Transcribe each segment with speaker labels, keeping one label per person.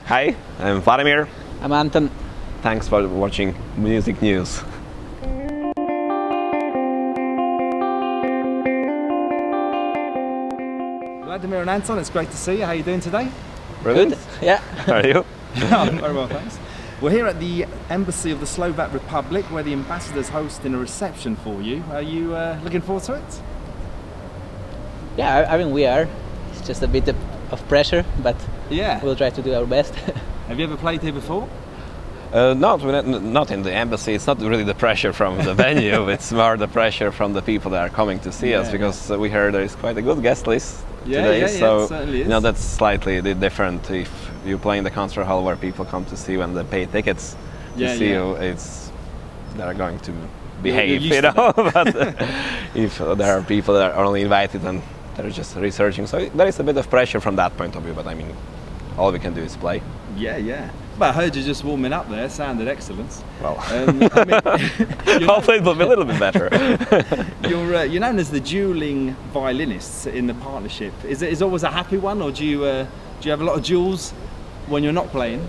Speaker 1: Hi, I'm Vladimir.
Speaker 2: I'm Anton.
Speaker 1: Thanks for watching Music News.
Speaker 3: Vladimir and Anton, it's great to see you. How are you doing today?
Speaker 1: Brilliant.
Speaker 2: Good. Yeah.
Speaker 1: How are you?
Speaker 3: I'm very well, thanks. We're here at the Embassy of the Slovak Republic where the ambassador's hosting a reception for you. Are you looking forward to it?
Speaker 2: Yeah, I mean we are. It's just a bit of pressure, but
Speaker 3: Yeah.
Speaker 2: we'll try to do our best.
Speaker 3: Have you ever played here before?
Speaker 1: Not in the embassy. It's not really the pressure from the venue. It's more the pressure from the people that are coming to see us, because we heard there is quite a good guest list today.
Speaker 3: Yeah,
Speaker 1: so
Speaker 3: it certainly is.
Speaker 1: that's slightly different if you play in the concert hall where people come to see when they pay tickets to see you. They're going to behave,
Speaker 3: used to
Speaker 1: but if there are people that are only invited and they're just researching, so there is a bit of pressure from that point of view. But I mean, all we can do is play.
Speaker 3: Yeah. But I heard you just warming up there. Sounded excellent.
Speaker 1: Well,
Speaker 3: Hopefully
Speaker 1: it will be a little bit better.
Speaker 3: You're known as the dueling violinists in the partnership. Is it always a happy one, or do you have a lot of duels when you're not playing?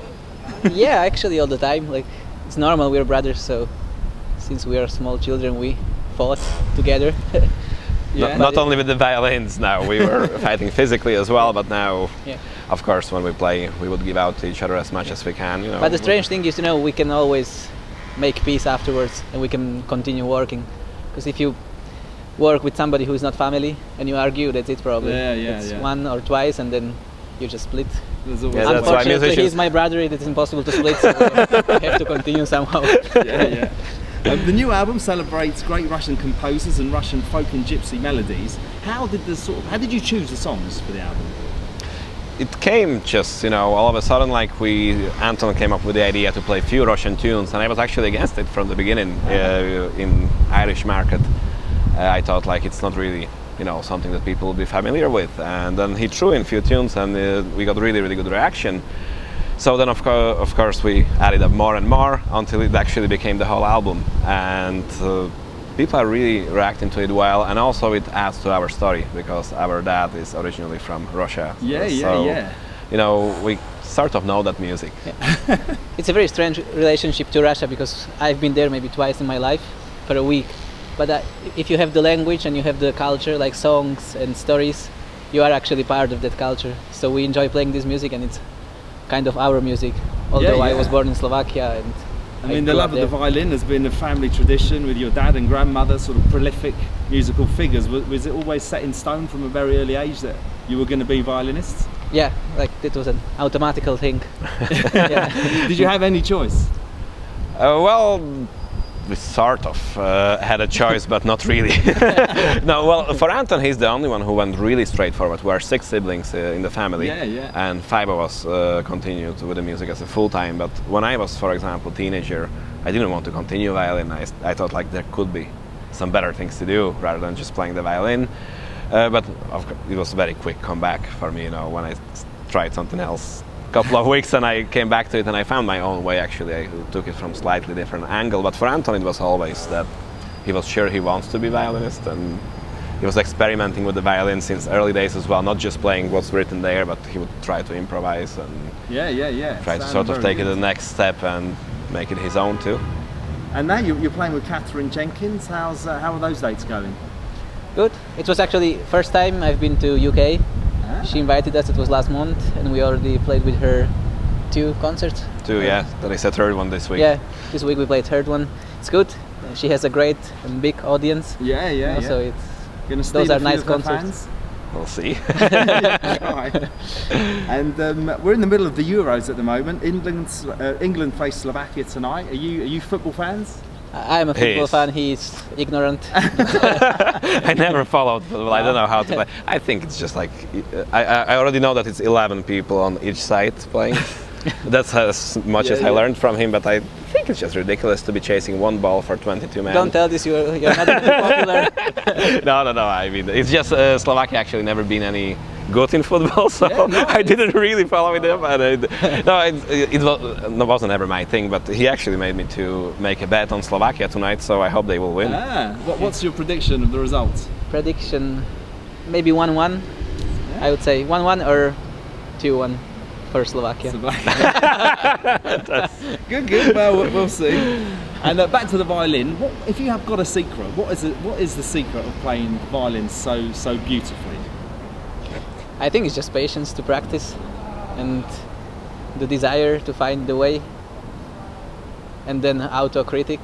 Speaker 2: Yeah, actually all the time. Like it's normal. We're brothers, so since we are small children, we fought together.
Speaker 3: Yeah.
Speaker 1: Not only with the violins now, we were fighting physically as well, but now, of course, when we play, we would give out to each other as much as we can.
Speaker 2: But the strange thing is, we can always make peace afterwards, and we can continue working. Because if you work with somebody who is not family and you argue, that's it probably. It's one or twice, and then you just split.
Speaker 1: that's why
Speaker 2: Unfortunately,
Speaker 1: musicians...
Speaker 2: he's my brother. It is impossible to split, so we have to continue somehow.
Speaker 3: Yeah. The new album celebrates great Russian composers and Russian folk and gypsy melodies. How did you choose the songs for the album?
Speaker 1: It came just, all of a sudden, Anton came up with the idea to play few Russian tunes, and I was actually against it from the beginning. In Irish market, I thought it's not really, something that people will be familiar with. And then he threw in few tunes, and we got really, really good reaction. So then, of course, we added up more and more until it actually became the whole album. And people are really reacting to it well, and also it adds to our story because our dad is originally from Russia. We sort of know that music.
Speaker 2: Yeah. It's a very strange relationship to Russia because I've been there maybe twice in my life for a week. But if you have the language and you have the culture, like songs and stories, you are actually part of that culture. So we enjoy playing this music, and it's kind of our music. Although I was born in Slovakia, and
Speaker 3: the love of the violin has been a family tradition with your dad and grandmother, sort of prolific musical figures. Was it always set in stone from a very early age that you were going to be violinists?
Speaker 2: Yeah, it was an automatical thing.
Speaker 3: Did you have any choice?
Speaker 1: We sort of had a choice, but not really. For Anton, he's the only one who went really straightforward. We are 6 siblings in the family, and 5 of us continued with the music as a full-time. But when I was, for example, teenager, I didn't want to continue violin. I thought there could be some better things to do rather than just playing the violin. But of course, it was a very quick comeback for me, when I tried something else. Couple of weeks and I came back to it, and I found my own way. Actually, I took it from slightly different angle. But for Anton, it was always that he was sure he wants to be violinist, and he was experimenting with the violin since early days as well. Not just playing what's written there, but he would try to improvise and try to sort of take it the next step and make it his own too.
Speaker 3: And now you're playing with Catherine Jenkins. How are those dates going?
Speaker 2: Good. It was actually first time I've been to UK. She invited us, it was last month, and we already played with her 2 concerts.
Speaker 1: 2, yeah. There is a 3rd one this week.
Speaker 2: Yeah, this week we played 3rd one. It's good. She has a great and big audience. So those are nice concerts.
Speaker 1: We'll see.
Speaker 3: And we're in the middle of the Euros at the moment. England face Slovakia tonight. Are you football fans?
Speaker 2: I'm a football fan. He's ignorant.
Speaker 1: I never followed football. I don't know how to play. I think it's just I already know that it's 11 people on each side playing. That's as much as I learned from him, but I think it's just ridiculous to be chasing one ball for 22 men.
Speaker 2: Don't tell this, you're not popular.
Speaker 1: No. I mean, it's just Slovakia actually never been any good in football, so I didn't really follow them. And it wasn't ever my thing, but he actually made me to make a bet on Slovakia tonight, so I hope they will win.
Speaker 3: What's your prediction of the results?
Speaker 2: Prediction, maybe 1-1. I would say 1-1 or 2-1. for Slovakia.
Speaker 3: Good. Well, we'll see. And back to the violin. What, if you have got a secret, what is the secret of playing violin so beautifully?
Speaker 2: I think it's just patience to practice and the desire to find the way, and then autocritic.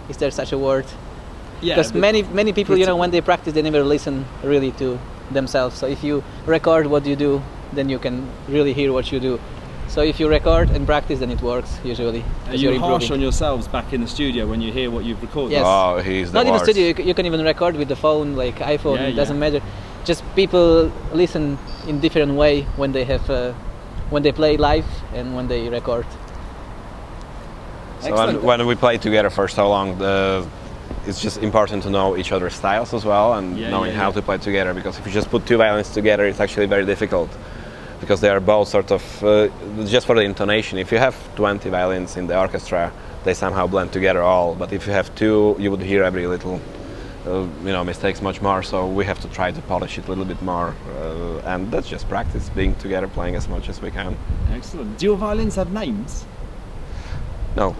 Speaker 2: Is there such a word?
Speaker 3: Yeah.
Speaker 2: Because many people, when they practice, they never listen really to themselves. So if you record what you do, then you can really hear what you do. So if you record and practice, then it works usually.
Speaker 3: Are you harsh on yourselves back in the studio when you hear what you've recorded?
Speaker 2: Yes.
Speaker 1: Oh, he's the
Speaker 2: Not in the
Speaker 1: worst.
Speaker 2: studio. You can even record with the phone, like iPhone. It doesn't matter. Just people listen in different way when they have when they play live and when they record.
Speaker 1: So when we play together for so long, it's just important to know each other's styles as well, and knowing how to play together. Because if you just put two violins together, it's actually very difficult, because they are both sort of just for the intonation. If you have 20 violins in the orchestra, they somehow blend together all. But if you have two, you would hear every little mistakes much more. So we have to try to polish it a little bit more, and that's just practice, being together, playing as much as we can.
Speaker 3: Excellent. Do your violins have names?
Speaker 1: No.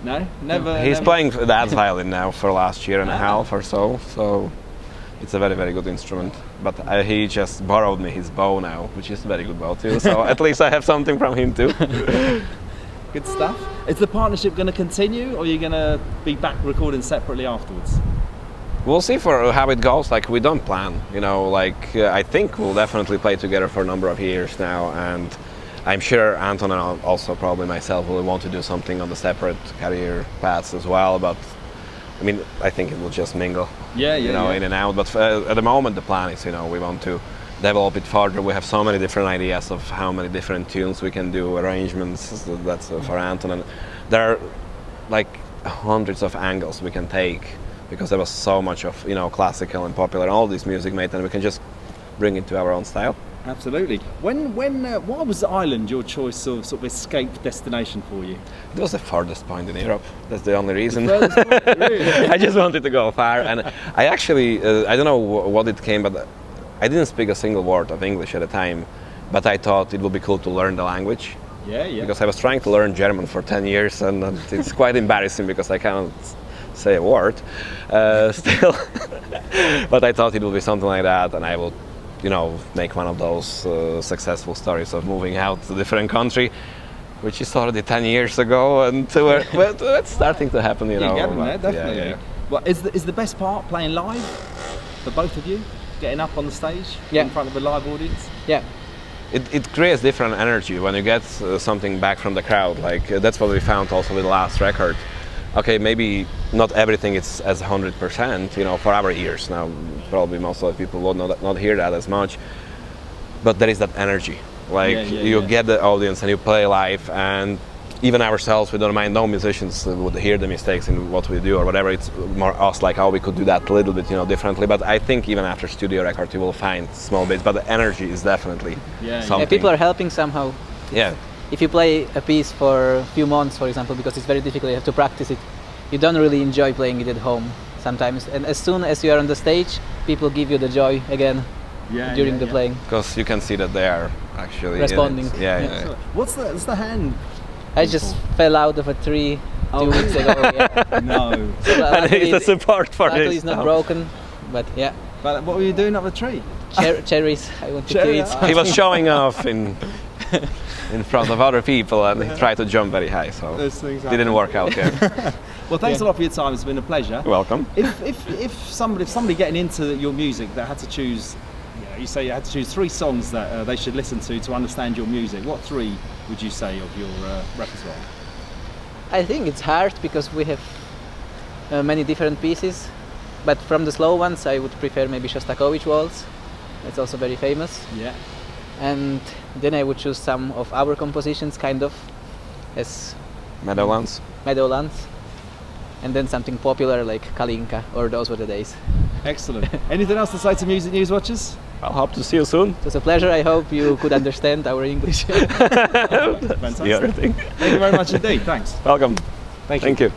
Speaker 3: No, never.
Speaker 1: He's playing Dad's violin now for last year and a half or so. So it's a very, very good instrument. But he just borrowed me his bow now, which is a very good bow too. So at least I have something from him too.
Speaker 3: Good stuff. Is the partnership going to continue, or are you going to be back recording separately afterwards?
Speaker 1: We'll see for how it goes. Like, we don't plan. I think we'll definitely play together for a number of years now, and I'm sure Anton and also probably myself will want to do something on the separate career paths as well. But I mean, I think it will just mingle. In and out. But at the moment, the plan is, we want to develop it further. We have so many different ideas of how many different tunes we can do, arrangements. That's for Anton, and there are like hundreds of angles we can take, because there was so much of classical and popular and all this music made, and we can just bring it to our own style.
Speaker 3: Absolutely. Why was Ireland your choice of sort of escape destination for you?
Speaker 1: It was the farthest point in Europe. That's the only reason.
Speaker 3: The furthest point, really?
Speaker 1: I just wanted to go far, and I actually I don't know what it came, but I didn't speak a single word of English at the time. But I thought it would be cool to learn the language.
Speaker 3: Yeah.
Speaker 1: Because I was trying to learn German for 10 years, and it's quite embarrassing because I cannot say a word still. But I thought it would be something like that, and I will make one of those successful stories of moving out to a different country, which is already 10 years ago, and it's starting to happen.
Speaker 3: You're getting there, definitely.
Speaker 1: Yeah.
Speaker 3: Well, is the best part playing live for both of you? Getting up on the stage in front of a live audience?
Speaker 2: Yeah.
Speaker 1: It creates different energy when you get something back from the crowd. Like that's what we found also with the last record. Okay, maybe not everything is as 100%, for our ears. Now, probably most of the people will not hear that as much, but there is that energy. You get the audience and you play live, and even ourselves, we don't mind. No musicians would hear the mistakes in what we do or whatever. It's more us, like how we could do that a little bit, differently. But I think even after studio record, you will find small bits. But the energy is definitely something.
Speaker 2: Yeah, people are helping somehow.
Speaker 1: Yeah.
Speaker 2: If you play a piece for a few months, for example, because it's very difficult, you have to practice it, you don't really enjoy playing it at home sometimes. And as soon as you are on the stage, people give you the joy again during the playing.
Speaker 1: Because you can see that they are actually
Speaker 2: responding.
Speaker 1: Yeah.
Speaker 3: What's the hand?
Speaker 2: I just fell out of a tree 2 weeks ago. Yeah.
Speaker 3: No.
Speaker 1: And it's a support for this.
Speaker 2: Luckily it's not broken, but yeah.
Speaker 3: But what were you doing up the tree?
Speaker 2: Cherries. I wanted to eat.
Speaker 1: He was showing off in front of other people, and he tried to jump very high, so it didn't work out here.
Speaker 3: Well, thanks a lot for your time. It's been a pleasure.
Speaker 1: You're welcome.
Speaker 3: If somebody getting into your music that had to choose, you say you had to choose 3 songs that they should listen to understand your music, what 3 would you say of your repertoire?
Speaker 2: I think it's hard because we have many different pieces, but from the slow ones I would prefer maybe Shostakovich Waltz. It's also very famous.
Speaker 3: Yeah.
Speaker 2: And then I would choose some of our compositions, kind of, as
Speaker 1: Meadowlands.
Speaker 2: And then something popular like Kalinka or Those Were the Days.
Speaker 3: Excellent. Anything else to say to Music News watchers?
Speaker 1: I'll hope to see you soon.
Speaker 2: It was a pleasure. I hope you could understand our English.
Speaker 3: Fantastic.
Speaker 1: Thank
Speaker 3: Thank you very much indeed. Thanks.
Speaker 1: Welcome.
Speaker 2: Thank you.
Speaker 1: Thank you.